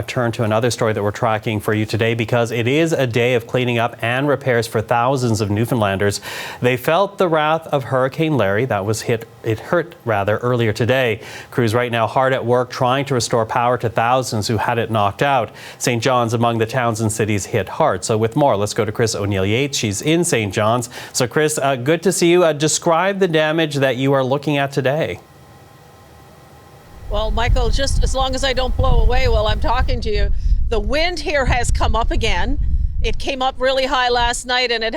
Turn to another story that we're tracking for you today because it is a day of cleaning up and repairs for thousands of Newfoundlanders. They felt the wrath of Hurricane Larry that was hit earlier today. Crews right now hard at work trying to restore power to thousands who had it knocked out. St. John's among the towns and cities hit hard. So with more, let's go to Chris O'Neill-Yates. She's in St. John's. So Chris, good to see you. Describe the damage that you are looking at today. Well, Michael, just as long as I don't blow away while I'm talking to you, the wind here has come up again. It came up really high last night and it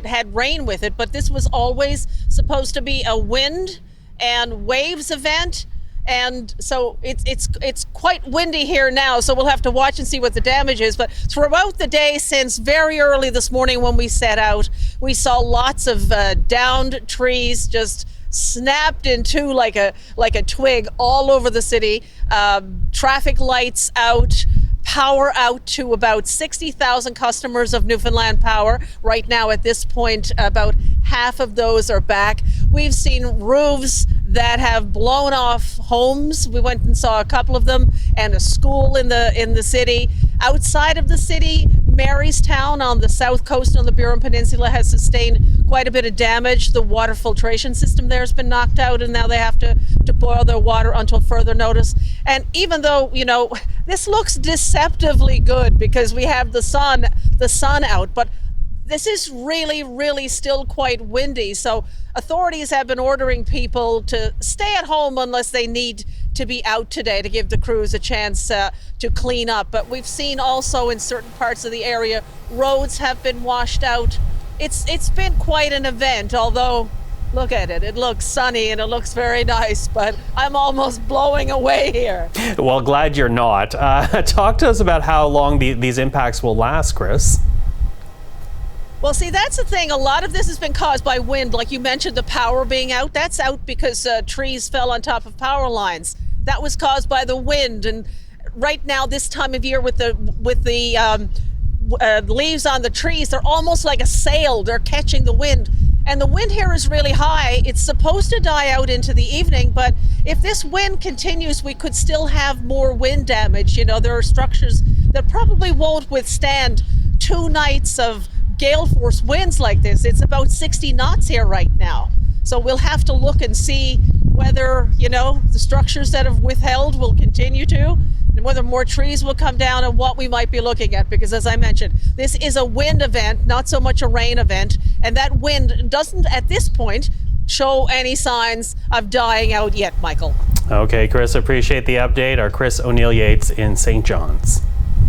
had rain with it, but this was always supposed to be a wind and waves event. And so it's quite windy here now, so we'll have to watch and see what the damage is. But throughout the day, since very early this morning when we set out, we saw lots of downed trees just snapped in two like a twig all over the city. Traffic lights out, power out to about 60,000 customers of Newfoundland Power. Right now at this point, about half of those are back. We've seen roofs that have blown off homes. We went and saw a couple of them, and a school in the city. Outside of the city, Marystown on the south coast on the Burin Peninsula has sustained quite a bit of damage. The water filtration system there has been knocked out, and now they have to boil their water until further notice. And even though, you know, this looks deceptively good because we have the sun out, but this is really, really still quite windy. So authorities have been ordering people to stay at home unless they need to be out today to give the crews a chance to clean up. But we've seen also in certain parts of the area, roads have been washed out. It's been quite an event, although look at it. It looks sunny and it looks very nice, but I'm almost blowing away here. Well, glad you're not. Talk to us about how long these impacts will last, Chris. Well, see, that's the thing. A lot of this has been caused by wind. Like you mentioned, the power being out. That's out because trees fell on top of power lines. That was caused by the wind. And right now, this time of year with the leaves on the trees, they're almost like a sail. They're catching the wind. And the wind here is really high. It's supposed to die out into the evening, but if this wind continues, we could still have more wind damage. You know, there are structures that probably won't withstand 2 nights of gale force winds like this. It's about 60 knots here right now. So we'll have to look and see whether, you know, the structures that have withheld will continue to, and whether more trees will come down and what we might be looking at. Because as I mentioned, this is a wind event, not so much a rain event. And that wind doesn't, at this point, show any signs of dying out yet, Michael. Okay, Chris, appreciate the update. Our Chris O'Neill-Yates in St. John's.